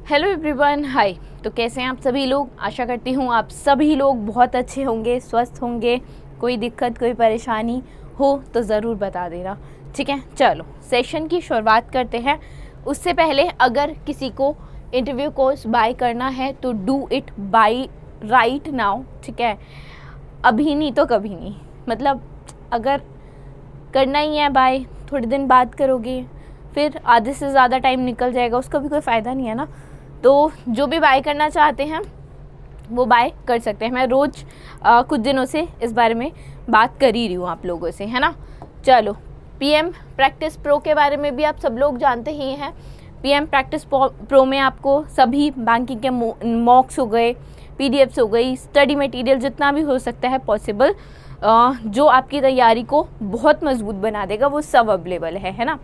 Hello everyone, हाय। तो कैसे हैं आप सभी लोग? आशा करती हूँ आप सभी लोग बहुत अच्छे होंगे, स्वस्थ होंगे। कोई दिक्कत, कोई परेशानी हो तो ज़रूर बता देना, ठीक है। चलो सेशन की शुरुआत करते हैं। उससे पहले अगर किसी को इंटरव्यू कोर्स बाय करना है तो do it by right now, ठीक है। अभी नहीं तो कभी नहीं, मतलब अगर करना ही है बाय, थोड़े दिन बाद करोगे फिर आधे से ज़्यादा टाइम निकल जाएगा, उसका भी कोई फ़ायदा नहीं है ना। तो जो भी बाय करना चाहते हैं वो बाय कर सकते हैं। मैं रोज़ कुछ दिनों से इस बारे में बात कर ही रही हूँ आप लोगों से, है ना। चलो, पीएम प्रैक्टिस प्रो के बारे में भी आप सब लोग जानते ही हैं। पीएम प्रैक्टिस प्रो में आपको सभी बैंकिंग के मॉक्स हो गए, पीडीएफ्स हो गई, स्टडी मटेरियल जितना भी हो सकता है पॉसिबल, जो आपकी तैयारी को बहुत मजबूत बना देगा, वो सब अवेलेबल है ना।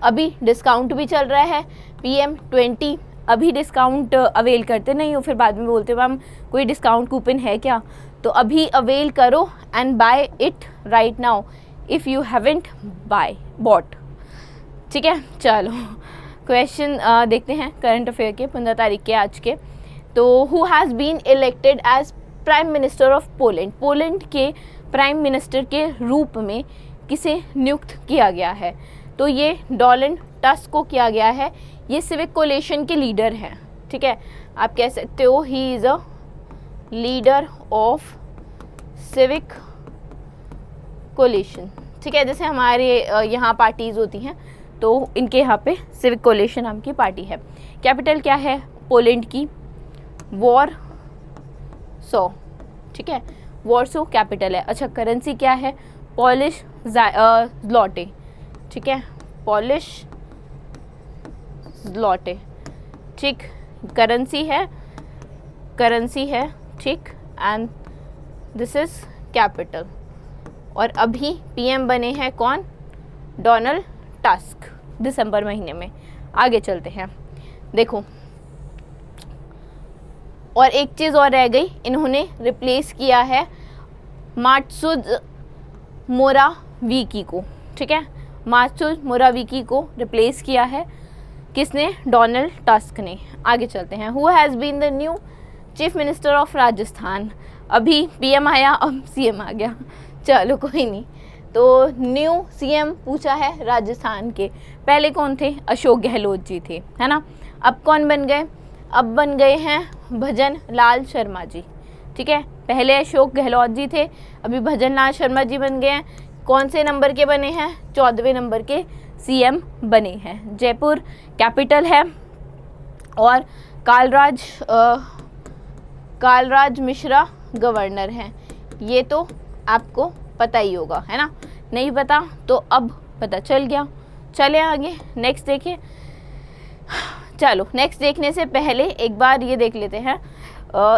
अभी डिस्काउंट भी चल रहा है PM20। अभी डिस्काउंट अवेल करते नहीं हो, फिर बाद में बोलते हो मैम कोई डिस्काउंट कूपन है क्या। तो अभी अवेल करो and buy it right now if you haven't bought, ठीक है। चलो क्वेश्चन देखते हैं करंट अफेयर के 15 तारीख के आज के। तो who has been elected as prime minister of Poland. Poland के प्राइम मिनिस्टर के रूप में किसे नियुक्त किया गया है? तो ये डोनाल्ड टस्क को किया गया है। ये सिविक कोलिशन के लीडर हैं, ठीक है। आप कह सकते हो he is a leader of civic coalition, ठीक है। जैसे हमारे यहाँ पार्टीज़ होती हैं तो इनके यहाँ पे सिविक कोलिशन नाम की पार्टी है। कैपिटल क्या है पोलैंड की? वॉरसो, ठीक है। वॉरसो कैपिटल है। अच्छा, करेंसी क्या है? पॉलिश ज़्लॉटे, ठीक है। पॉलिश ज़्लॉटे, ठीक। करेंसी है, ठीक। And this is capital. और अभी पीएम बने हैं कौन? डोनाल्ड टस्क, दिसंबर महीने में। आगे चलते हैं, देखो। और एक चीज़ और रह गई, इन्होंने रिप्लेस किया है मात्सुज मोरावीकी को, ठीक है। मात्सुज मोरावीकी को रिप्लेस किया है किसने? डोनाल्ड टस्क ने। आगे चलते हैं। Who has been the new chief minister of Rajasthan. अभी पीएम आया, अब सीएम आ गया। चलो कोई नहीं। तो न्यू सीएम पूछा है राजस्थान के। पहले कौन थे? अशोक गहलोत जी थे, है ना। अब कौन बन गए? अब बन गए हैं भजन लाल शर्मा जी, ठीक है। पहले अशोक गहलोत जी थे, अभी भजन लाल शर्मा जी बन गए हैं। कौन से नंबर के बने हैं? 14वें नंबर के सीएम बने हैं। जयपुर कैपिटल है। और कालराज मिश्रा गवर्नर हैं। ये तो आपको पता ही होगा, है ना। नहीं पता तो अब पता चल गया। चले आगे, नेक्स्ट देखिए। चलो नेक्स्ट देखने से पहले एक बार ये देख लेते हैं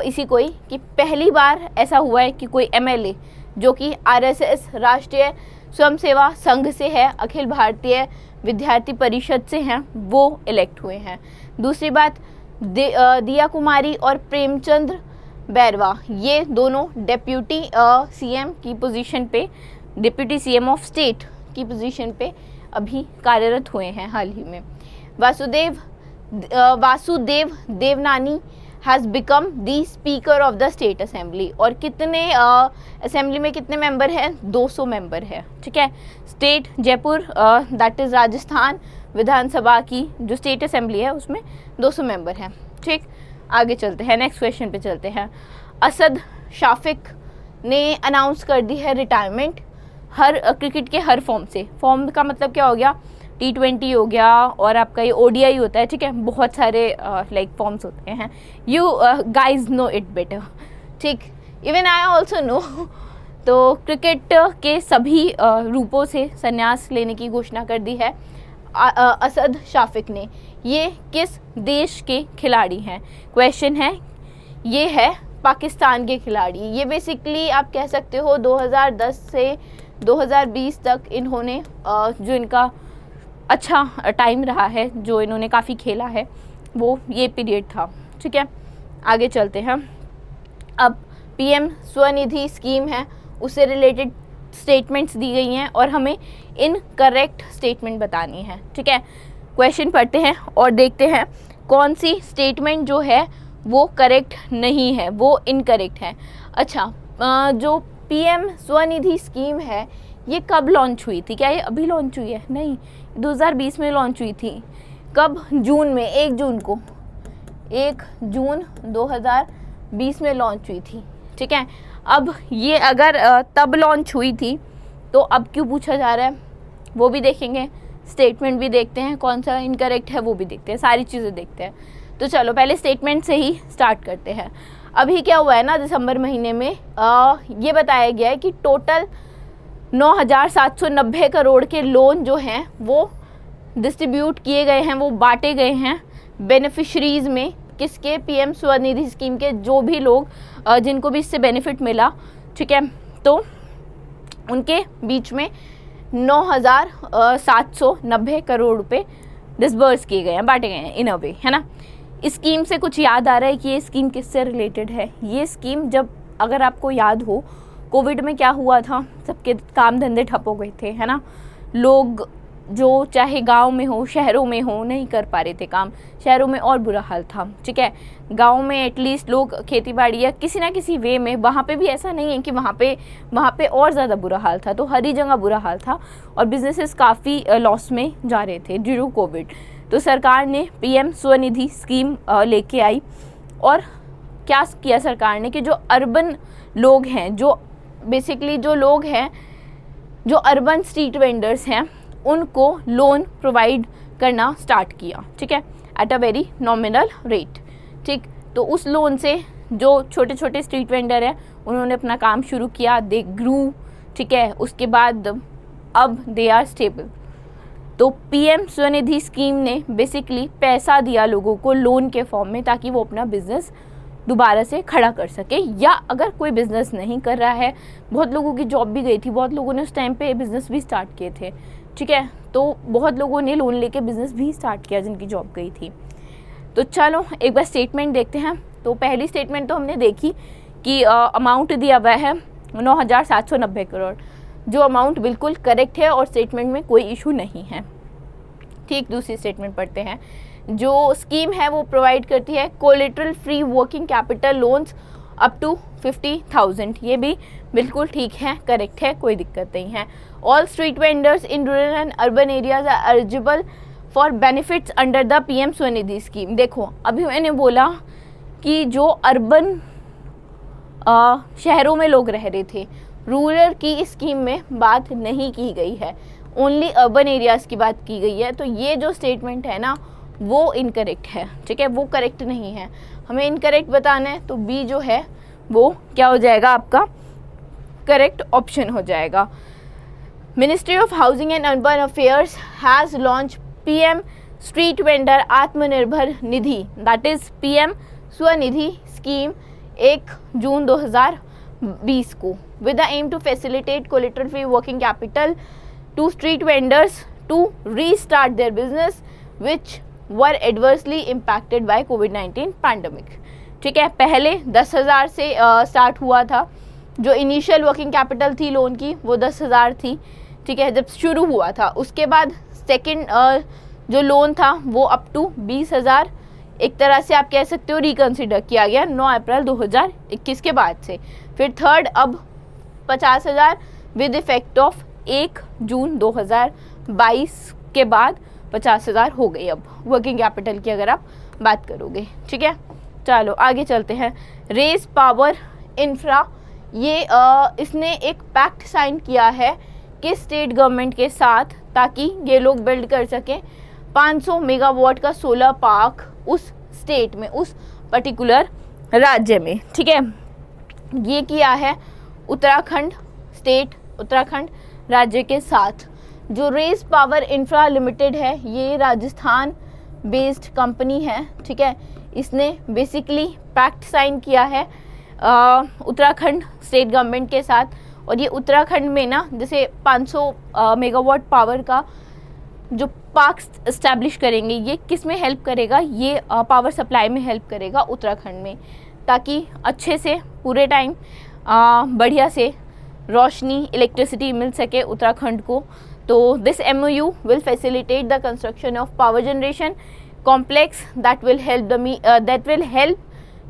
इसी कोई कि पहली बार ऐसा हुआ है कि कोई एमएलए जो कि आरएसएस राष्ट्रीय स्वयंसेवा संघ से है, अखिल भारतीय विद्यार्थी परिषद से हैं, वो इलेक्ट हुए हैं। दूसरी बात, दिया कुमारी और प्रेमचंद्र बैरवा, ये दोनों डेप्यूटी सीएम की पोजीशन पे, डिप्यूटी सीएम ऑफ स्टेट की पोजीशन पे अभी कार्यरत हुए हैं हाल ही में। Vasudev Devnani has become the speaker of the state assembly. और कितने असेंबली में कितने मेंबर हैं? 200 मेंबर है, ठीक है। State Jaipur that is Rajasthan Vidhan Sabha की जो स्टेट असेंबली है उसमें 200 मेंबर हैं, ठीक। आगे चलते हैं, नेक्स्ट क्वेश्चन पे चलते हैं। असद शाफिक ने अनाउंस कर दी है रिटायरमेंट हर क्रिकेट के हर फॉर्म से। फॉर्म का मतलब क्या हो गया? T20 हो गया और आपका ये ODI होता है, ठीक है। बहुत सारे लाइक फॉर्म्स होते हैं। You guys know it better, ठीक। Even I also know. तो क्रिकेट के सभी रूपों से संन्यास लेने की घोषणा कर दी है असद शाफिक ने। ये किस देश के खिलाड़ी हैं? क्वेश्चन है, ये है पाकिस्तान के खिलाड़ी। ये बेसिकली आप कह सकते हो 2010 से 2020 तक इन्होंने जो इनका अच्छा टाइम रहा है, जो इन्होंने काफ़ी खेला है, वो ये पीरियड था, ठीक है। आगे चलते हैं। अब पीएम स्वनिधि स्कीम है, उससे रिलेटेड स्टेटमेंट्स दी गई हैं और हमें इनकरेक्ट स्टेटमेंट बतानी है, ठीक है। क्वेश्चन पढ़ते हैं और देखते हैं कौन सी स्टेटमेंट जो है वो करेक्ट नहीं है, वो इनकरेक्ट है। अच्छा, जो पीएम स्वनिधि स्कीम है ये कब लॉन्च हुई थी? क्या ये अभी लॉन्च हुई है? नहीं, 2020 में लॉन्च हुई थी। कब? जून में, 1 जून को, 1 जून 2020 में लॉन्च हुई थी। ठीक है, अब ये अगर तब लॉन्च हुई थी तो अब क्यों पूछा जा रहा है वो भी देखेंगे, स्टेटमेंट भी देखते हैं, कौन सा इनकरेक्ट है वो भी देखते हैं, सारी चीज़ें देखते हैं। तो चलो पहले स्टेटमेंट से ही स्टार्ट करते हैं। अभी क्या हुआ है ना, दिसंबर महीने में ये बताया गया है कि टोटल 9,790 करोड़ के लोन जो हैं वो डिस्ट्रीब्यूट किए गए हैं, वो बांटे गए हैं बेनिफिशरीज़ में। किसके? पीएम स्वनिधि स्कीम के जो भी लोग जिनको भी इससे बेनिफिट मिला, ठीक है, तो उनके बीच में 9,790 करोड़ रुपए डिसबर्स किए गए हैं, बांटे गए हैं इन अ वे, है ना। इस स्कीम से कुछ याद आ रहा है कि ये स्कीम किससे रिलेटेड है? ये स्कीम, जब अगर आपको याद हो, कोविड में क्या हुआ था, सबके काम धंधे ठप हो गए थे, है ना। लोग जो चाहे गांव में हो शहरों में हो नहीं कर पा रहे थे काम, शहरों में और बुरा हाल था, ठीक है। गांव में एटलीस्ट लोग खेती बाड़ी या किसी ना किसी वे में, वहाँ पे भी ऐसा नहीं है कि वहाँ पे और ज़्यादा बुरा हाल था, तो हर ही जगह बुरा हाल था और बिजनेसेस काफ़ी लॉस में जा रहे थे ड्यू टू कोविड। तो सरकार ने पीएम स्वनिधि स्कीम लेके आई और क्या किया सरकार ने कि जो अर्बन लोग हैं, जो बेसिकली जो लोग हैं जो अर्बन स्ट्रीट वेंडर्स हैं, उनको लोन प्रोवाइड करना स्टार्ट किया, ठीक है, at a very nominal rate. ठीक, तो उस लोन से जो छोटे छोटे स्ट्रीट वेंडर हैं उन्होंने अपना काम शुरू किया, दे ग्रू, ठीक है। उसके बाद अब दे आर स्टेबल। तो पीएम स्वनिधि स्कीम ने बेसिकली पैसा दिया लोगों को लोन के फॉर्म में, ताकि वो अपना बिजनेस दोबारा से खड़ा कर सके, या अगर कोई बिज़नेस नहीं कर रहा है, बहुत लोगों की जॉब भी गई थी, बहुत लोगों ने उस टाइम पे बिज़नेस भी स्टार्ट किए थे, ठीक है, तो बहुत लोगों ने लोन लेके बिज़नेस भी स्टार्ट किया जिनकी जॉब गई थी। तो चलो एक बार स्टेटमेंट देखते हैं। तो पहली स्टेटमेंट तो हमने देखी कि अमाउंट दिया हुआ है 9,790 करोड़, जो अमाउंट बिल्कुल करेक्ट है और स्टेटमेंट में कोई इशू नहीं है। ठीक, दूसरी स्टेटमेंट पढ़ते हैं। जो स्कीम है वो प्रोवाइड करती है collateral free working capital loans up to 50,000, ये भी बिल्कुल ठीक है, करेक्ट है, कोई दिक्कत नहीं है। All street vendors in rural and urban areas are eligible for benefits under the PM Svanidhi scheme. देखो, अभी मैंने बोला कि जो अर्बन शहरों में लोग रह रहे थे, रूरल की इस स्कीम में बात नहीं की गई है, ओनली अर्बन एरियाज़ की बात की गई है। तो ये जो स्टेटमेंट है ना वो इनकरेक्ट है, ठीक है, वो करेक्ट नहीं है, हमें इनकरेक्ट बताना है। तो बी जो है वो क्या हो जाएगा, आपका करेक्ट ऑप्शन हो जाएगा। Ministry of housing and urban affairs has launch PM street vendor Atmanirbhar Nidhi, that is PM Svanidhi scheme 1 June 2020 को, with the aim to facilitate collateral free working capital to street vendors to restart their business which were adversely impacted by कोविड-19 pandemic. ठीक है, पहले 10,000 से start हुआ था, जो initial working capital थी लोन की वो 10,000 थी, ठीक है, जब शुरू हुआ था। उसके बाद सेकंड जो लोन था वो अप टू 20,000 एक तरह से आप कह सकते हो रिकन्सिडर किया गया 9 अप्रैल 2021 के बाद से। फिर थर्ड अब 50,000 विद इफेक्ट ऑफ 1 जून 2022 के बाद 50,000 हो गई अब वर्किंग कैपिटल की अगर आप बात करोगे, ठीक है। चलो आगे चलते हैं। रेस पावर इंफ्रा, ये इसने एक पैक्ट साइन किया है कि स्टेट गवर्नमेंट के साथ, ताकि ये लोग बिल्ड कर सकें 500 मेगावाट का सोलर पार्क उस स्टेट में, उस पर्टिकुलर राज्य में, ठीक है। ये किया है उत्तराखंड स्टेट, उत्तराखंड राज्य के साथ। जो रेस पावर इंफ्रा लिमिटेड है ये राजस्थान बेस्ड कंपनी है, ठीक है। इसने बेसिकली पैक्ट साइन किया है उत्तराखंड स्टेट गवर्नमेंट के साथ, और ये उत्तराखंड में ना जैसे 500 मेगावाट पावर का जो पार्क इस्टेब्लिश करेंगे, ये किस में हेल्प करेगा, ये पावर सप्लाई में हेल्प करेगा उत्तराखंड में, ताकि अच्छे से पूरे टाइम बढ़िया से रोशनी इलेक्ट्रिसिटी मिल सके उत्तराखंड को। तो this MOU will facilitate the construction of power generation complex that will help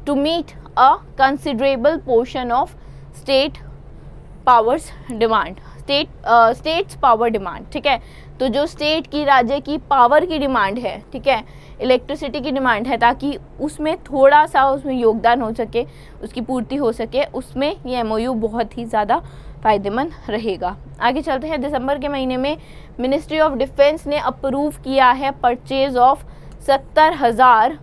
to meet a considerable portion of states power demand। ठीक है, तो जो स्टेट की, राज्य की पावर की डिमांड है, ठीक है, इलेक्ट्रिसिटी की डिमांड है, ताकि उसमें थोड़ा सा उसमें योगदान हो सके, उसकी पूर्ति हो सके, उसमें ये MOU बहुत ही ज़्यादा फ़ायदेमंद रहेगा। आगे चलते हैं। दिसंबर के महीने में मिनिस्ट्री ऑफ डिफेंस ने अप्रूव किया है purchase of 70,000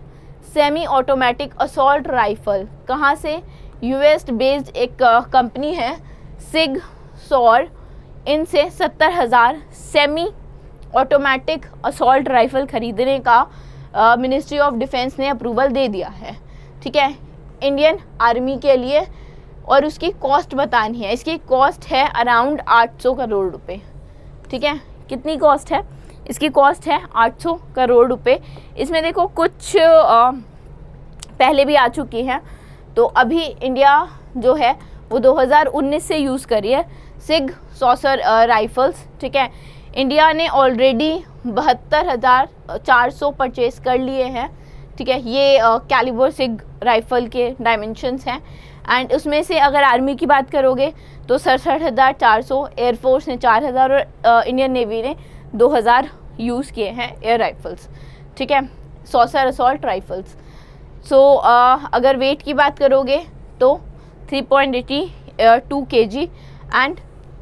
semi automatic assault rifle. कहाँ से? US बेस्ड एक कंपनी है सिग सॉर, इनसे 70,000 सेमी ऑटोमेटिक असॉल्ट राइफल खरीदने का मिनिस्ट्री ऑफ डिफेंस ने अप्रूवल दे दिया है। ठीक है, इंडियन आर्मी के लिए, और उसकी कॉस्ट बतानी है। इसकी कॉस्ट है अराउंड 800 करोड़ रुपए। ठीक है, कितनी कॉस्ट है? इसकी कॉस्ट है 800 करोड़ रुपए। इसमें देखो कुछ पहले भी आ चुकी हैं, तो अभी इंडिया जो है वो 2019 से यूज़ कर रही है सिग सॉसर राइफल्स। ठीक है, इंडिया ने ऑलरेडी 72,400 परचेज कर लिए हैं। ठीक है, ये कैलिबर सिग राइफल के डायमेंशंस हैं। एंड उसमें से अगर आर्मी की बात करोगे तो 67,400, एयरफोर्स ने 4,000 और इंडियन नेवी ने 2,000 यूज़ किए हैं एयर राइफल्स। ठीक है, सॉसर असॉल्ट राइफल्स। सो अगर वेट की बात करोगे तो 3.82 kg। एंड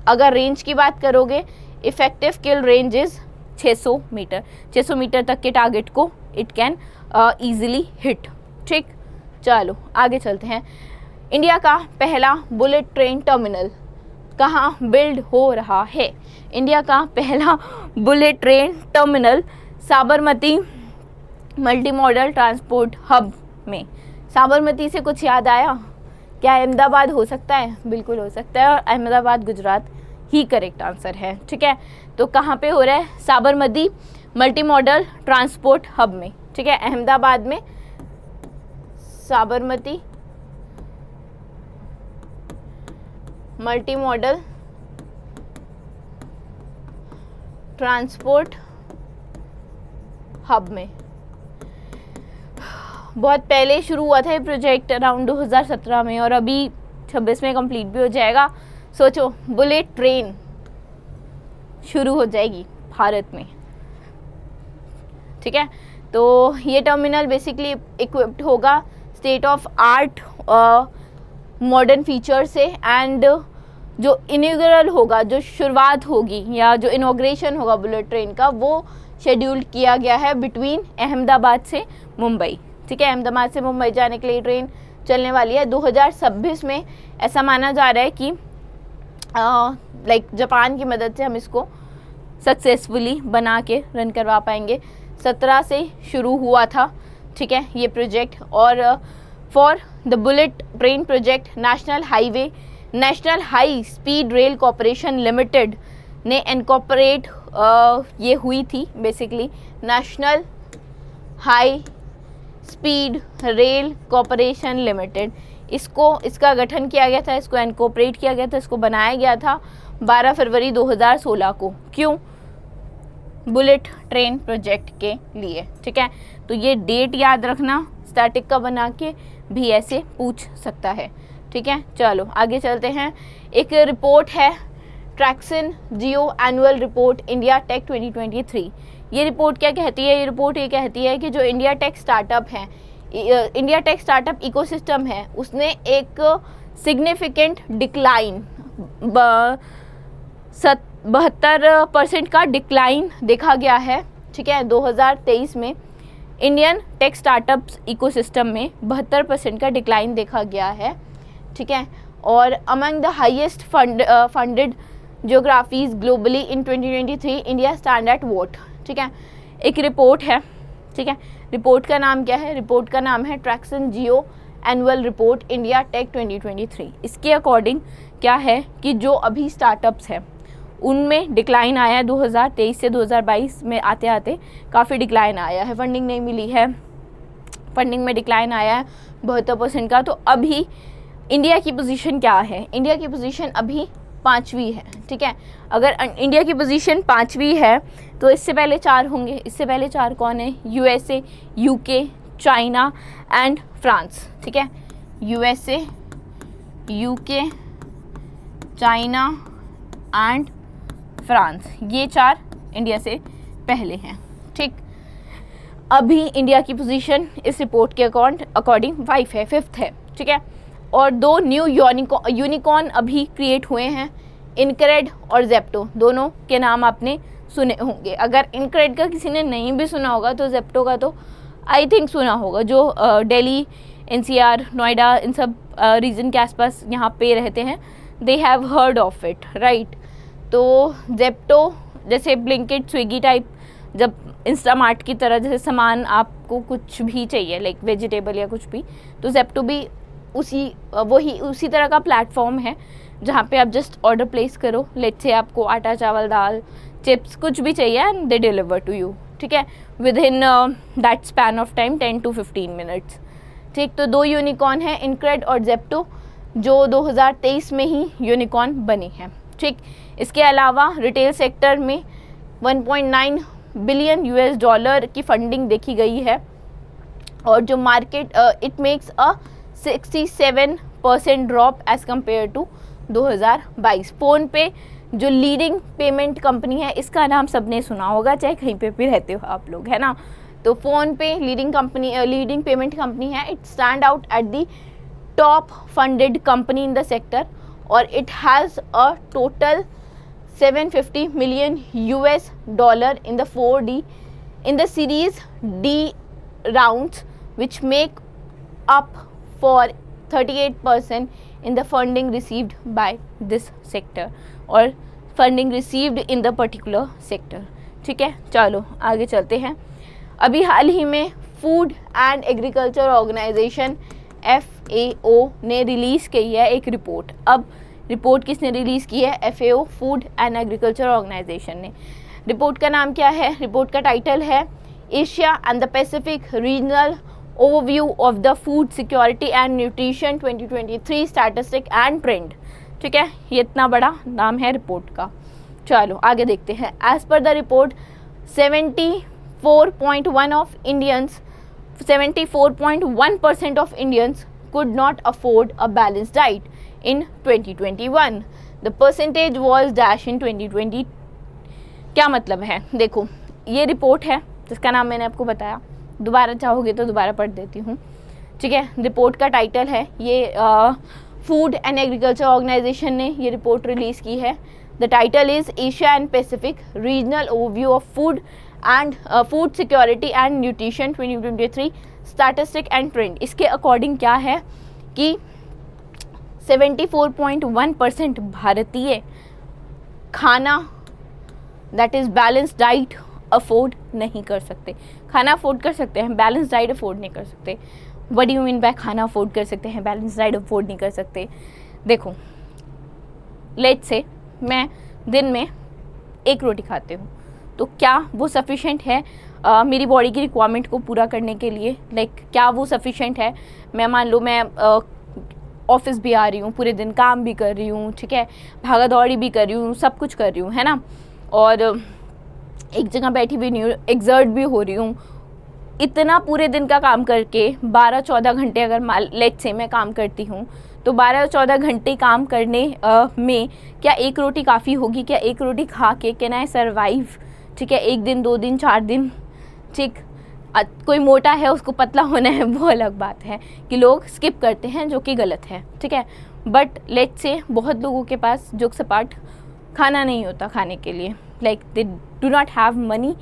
अगर रेंज की बात करोगे, effective kill range is 600 metre. 600 metre तक के टारगेट को इट कैन ईजिली हिट। ठीक, चलो आगे चलते हैं। इंडिया का पहला बुलेट ट्रेन टर्मिनल कहाँ बिल्ड हो रहा है? इंडिया का पहला bullet train terminal Sabarmati multi modal transport hub में। साबरमती से कुछ याद आया क्या? अहमदाबाद हो सकता है? बिल्कुल हो सकता है, और अहमदाबाद गुजरात ही करेक्ट आंसर है। ठीक है, तो कहाँ पे हो रहा है? Sabarmati multi modal transport hub में। ठीक है, अहमदाबाद में Sabarmati multi modal transport hub में। बहुत पहले शुरू हुआ था ये प्रोजेक्ट, अराउंड 2017 में, और अभी 26 में कंप्लीट भी हो जाएगा। सोचो, बुलेट ट्रेन शुरू हो जाएगी भारत में। ठीक है, तो ये टर्मिनल बेसिकली इक्विप्ड होगा state of art modern feature से। एंड जो इनॉग्रेशन होगा, जो शुरुआत होगी या जो इनॉग्रेशन होगा बुलेट ट्रेन का, वो शेड्यूल्ड किया गया है बिटवीन अहमदाबाद से मुंबई। ठीक है, अहमदाबाद से मुंबई जाने के लिए ट्रेन चलने वाली है 2026 में। ऐसा माना जा रहा है कि जापान की मदद से हम इसको सक्सेसफुली बना के रन करवा पाएंगे। 17 से शुरू हुआ था, ठीक है, ये प्रोजेक्ट। और for the bullet train project national high speed rail corporation limited ने इनकॉर्पोरेट ये हुई थी basically. National high speed rail corporation limited, इसका गठन किया गया था, इसको इनकॉर्पोरेट किया गया था, इसको बनाया गया था 12 फरवरी 2016 को। क्यों? बुलेट ट्रेन प्रोजेक्ट के लिए। ठीक है, तो ये डेट याद रखना, स्टैटिक का बना के भी ऐसे पूछ सकता है। ठीक है, चलो आगे चलते हैं। एक रिपोर्ट है ट्रैक्सन जियो एनुअल रिपोर्ट इंडिया टेक 2023। ये रिपोर्ट क्या कहती है? ये रिपोर्ट ये कहती है कि जो इंडिया टेक स्टार्टअप है, इंडिया टेक स्टार्टअप इकोसिस्टम है, उसने एक सिग्निफिकेंट डिक्लाइन 72% का डिक्लाइन देखा गया है। ठीक है, 2023 में इंडियन टेक स्टार्टअप्स इकोसिस्टम में 72% का डिक्लाइन देखा गया है। ठीक है, और among the highest funded geographies globally in 2023 India stand at what? ठीक है, एक रिपोर्ट है। ठीक है, रिपोर्ट का नाम क्या है? रिपोर्ट का नाम है ट्रैक्सन जियो एनुअल रिपोर्ट इंडिया टेक 2023। इसके अकॉर्डिंग क्या है कि जो अभी स्टार्टअप्स हैं उनमें डिक्लाइन आया है। 2023 से 2022 में आते आते काफ़ी डिक्लाइन आया है, फंडिंग नहीं मिली है, फंडिंग में डिक्लाइन आया है 72% का। तो अभी इंडिया की पोजीशन क्या है? इंडिया की पोजीशन अभी 5वीं है। ठीक है, अगर इंडिया की पोजीशन 5वीं है तो इससे पहले 4 होंगे, इससे पहले 4 कौन है? USA, UK, China and France, ठीक है, USA, UK, China and France, ये 4 इंडिया से पहले हैं, ठीक। अभी इंडिया की पोजीशन इस रिपोर्ट के अकॉर्डिंग 5 है, 5th है, ठीक है। और 2 न्यू यूनिकॉर्न अभी क्रिएट हुए हैं, इनक्रेड और जेप्टो, दोनों के नाम आपने सुने होंगे। अगर इनक्रेड का किसी ने नहीं भी सुना होगा तो जेप्टो का तो आई थिंक सुना होगा, जो दिल्ली, NCR, नोएडा, इन सब रीजन के आसपास यहाँ पे रहते हैं, they have heard of it, right. तो जेप्टो जैसे ब्लिंकिट, स्विगी टाइप, जब इंस्टामार्ट की तरह जैसे सामान आपको कुछ भी चाहिए लाइक वेजिटेबल या कुछ भी, तो जेप्टो भी उसी तरह का प्लेटफॉर्म है जहाँ पे आप जस्ट ऑर्डर प्लेस करो, लेट्स से आपको आटा, चावल, दाल, चिप्स कुछ भी चाहिए and they deliver to you, ठीक है, within that span of time 10 to 15 minutes, ठीक। तो 2 यूनिकॉर्न है, इनक्रेड और जेप्टो, जो 2023 में ही यूनिकॉर्न बनी है, ठीक। इसके अलावा रिटेल सेक्टर में 1.9 बिलियन $US की फंडिंग देखी गई है, और जो market it makes a 67% drop as compared to 2022। PhonePe जो लीडिंग पेमेंट कंपनी है, इसका नाम सबने सुना होगा, चाहे कहीं पे भी रहते हो आप लोग, है ना। तो PhonePe leading payment company है, it stand out at the top funded company in the sector, और it has a total $750 million in the 4D in the series D rounds, which make up for 38% in the funding received by this sector, or funding received in the particular sector, ठीक है। चलो आगे चलते हैं। अभी हाल ही में food and agriculture organisation FAO ने रिलीज़ की है एक रिपोर्ट। अब रिपोर्ट किसने रिलीज़ की है? FAO, food and agriculture organisation ने। रिपोर्ट का नाम क्या है? रिपोर्ट का टाइटल है Asia and the Pacific regional overview of the food security and nutrition 2023 statistic and trend, ठीक है। ये इतना बड़ा नाम है रिपोर्ट का। चलो आगे देखते हैं। As per the report 74.1% of Indians could not afford a balanced diet in 2021. The percentage was dash in 2020. क्या मतलब है? देखो, ये रिपोर्ट है जिसका नाम मैंने आपको बताया, दोबारा चाहोगे तो दोबारा पढ़ देती हूँ, ठीक है। रिपोर्ट का टाइटल है, ये फूड एंड एग्रीकल्चर ऑर्गेनाइजेशन ने ये रिपोर्ट रिलीज़ की है। The title is Asia and Pacific regional overview of food security and nutrition 2023 statistic and trend. इसके अकॉर्डिंग क्या है कि 74.1% भारतीय खाना that is balance diet afford नहीं कर सकते। खाना अफोर्ड कर सकते हैं, बैलेंस डाइट अफोर्ड नहीं कर सकते। What do you mean by खाना अफोर्ड कर सकते हैं, बैलेंस डाइट अफोर्ड नहीं कर सकते? देखो, लेट्स से मैं दिन में 1 रोटी खाती हूँ, तो क्या वो सफिशेंट है मेरी बॉडी की रिक्वायरमेंट को पूरा करने के लिए? लाइक क्या वो सफिशेंट है? मैं मान लो मैं ऑफिस भी आ रही हूँ, पूरे दिन काम भी कर रही हूँ, ठीक है, भागा दौड़ी भी कर रही हूँ, सब कुछ कर रही हूँ, है ना, और एक जगह बैठी भी नहीं हूँ, एक्सर्ट भी हो रही हूँ। इतना पूरे दिन का काम करके 12-14 घंटे अगर लेट्स से मैं काम करती हूँ, तो 12-14 घंटे काम करने में क्या 1 रोटी काफ़ी होगी? क्या 1 रोटी खा के कैन आई सर्वाइव? ठीक है, 1 दिन, 2 दिन, 4 दिन, ठीक। कोई मोटा है, उसको पतला होना है, वो अलग बात है कि लोग स्किप करते हैं, जो कि गलत है, ठीक है। बट लेट्स से बहुत लोगों के पास जोक सपाट खाना नहीं होता खाने के लिए, like they do not have money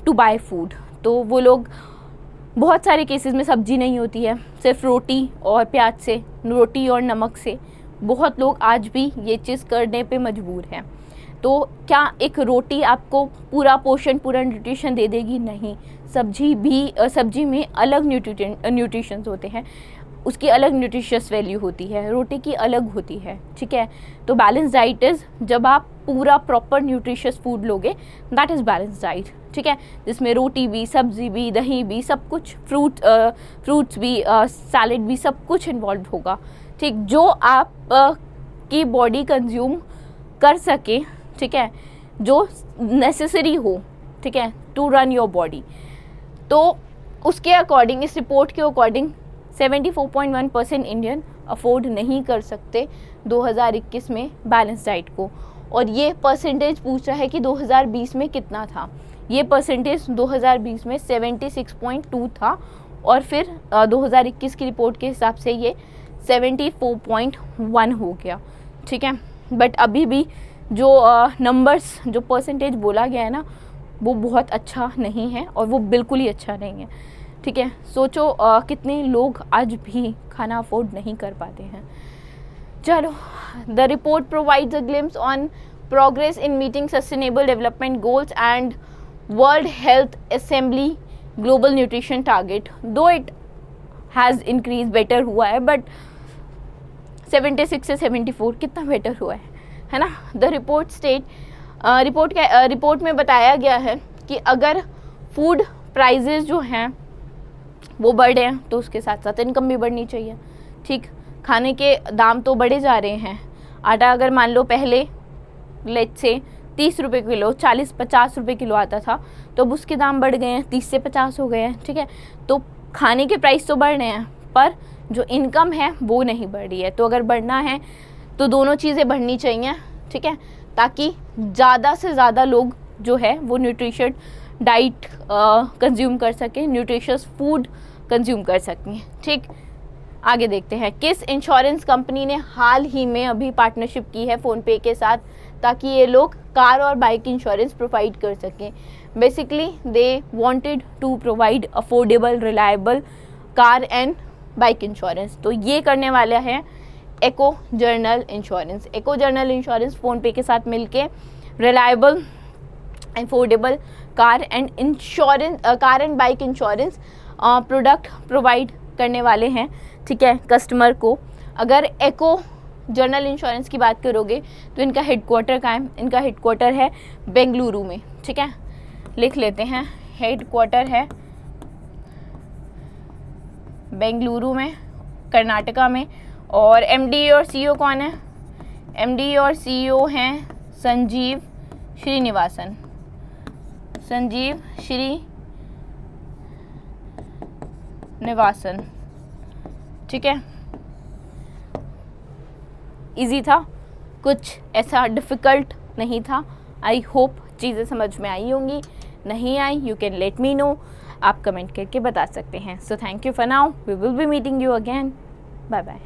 to buy food, तो वो लोग बहुत सारे केसेस में सब्जी नहीं होती है, सिर्फ रोटी और प्याज से, रोटी और नमक से बहुत लोग आज भी ये चीज़ करने पे मजबूर हैं। तो क्या एक रोटी आपको पूरा पोषण, पूरा न्यूट्रिशन दे देगी? नहीं। सब्जी में अलग न्यूट्रिशंस होते हैं, उसकी अलग न्यूट्रिशियस वैल्यू होती है, रोटी की अलग होती है, ठीक है। तो बैलेंस डाइट इज़ जब आप पूरा प्रॉपर न्यूट्रिशियस फूड लोगे, दैट इज़ बैलेंस डाइट, ठीक है, जिसमें रोटी भी, सब्जी भी, दही भी, सब कुछ, फ्रूट्स भी, सैलेड भी, सब कुछ इन्वॉल्व होगा, ठीक, जो आप की बॉडी कंज्यूम कर सके, ठीक है, जो नेसेसरी हो, ठीक है, टू रन योर बॉडी। तो उसके अकॉर्डिंग, इस रिपोर्ट के अकॉर्डिंग 74.1% इंडियन अफोर्ड नहीं कर सकते 2021 में बैलेंस डाइट को। और ये परसेंटेज पूछ रहा है कि 2020 में कितना था। ये परसेंटेज 2020 में 76.2 था और फिर 2021 की रिपोर्ट के हिसाब से ये 74.1 हो गया, ठीक है। बट अभी भी जो नंबर्स, जो परसेंटेज बोला गया है ना, वो बहुत अच्छा नहीं है और वो बिल्कुल ही अच्छा नहीं है, ठीक है। सोचो कितने लोग आज भी खाना अफोर्ड नहीं कर पाते हैं। चलो, the report provides a glimpse on progress in meeting sustainable development goals and world health assembly global nutrition target. दो इट हैज़ इंक्रीज, बेटर हुआ है, बट 76 से 74 कितना बेटर हुआ है ना। द रिपोर्ट स्टेट, रिपोर्ट में बताया गया है कि अगर फूड प्राइजेस जो हैं वो बढ़े हैं तो उसके साथ साथ इनकम भी बढ़नी चाहिए, ठीक। खाने के दाम तो बढ़े जा रहे हैं। आटा अगर मान लो पहले लेट्स से 30 रुपये किलो, 40-50 रुपये किलो आता था, तो अब उसके दाम बढ़ गए हैं, 30 से 50 हो गए हैं, ठीक है। तो खाने के प्राइस तो बढ़ रहे हैं पर जो इनकम है वो नहीं बढ़ रही है। तो अगर बढ़ना है तो दोनों चीज़ें बढ़नी चाहिए, ठीक है, ताकि ज़्यादा से ज़्यादा लोग जो है वो न्यूट्रिशन डाइट कंज्यूम कर सकें, न्यूट्रिशियस फूड कंज्यूम कर सकें, ठीक। आगे देखते हैं, किस इंश्योरेंस कंपनी ने हाल ही में अभी पार्टनरशिप की है फ़ोनपे के साथ ताकि ये लोग कार और बाइक इंश्योरेंस प्रोवाइड कर सकें। Basically they wanted to provide affordable reliable car and bike insurance. तो ये करने वाला है Acko general insurance. Acko general insurance PhonePe के साथ मिलके reliable affordable car and bike insurance product provide करने वाले हैं, ठीक है, कस्टमर को। अगर एको जर्नल इंश्योरेंस की बात करोगे तो इनका हेडक्वार्टर कहाँ है? इनका हेडक्वार्टर है बेंगलुरु में, ठीक है, लिख लेते हैं, हेडक्वार्टर है बेंगलुरु में, कर्नाटका में। और एमडी और सीईओ कौन है? एमडी और सीईओ हैं संजीव श्रीनिवासन, संजीव श्रीनिवासन, ठीक है। इजी था, कुछ ऐसा डिफ़िकल्ट नहीं था। आई होप चीज़ें समझ में आई होंगी। नहीं आई, you can let me know, आप कमेंट करके बता सकते हैं। So thank you for now, we will be meeting you again, bye bye.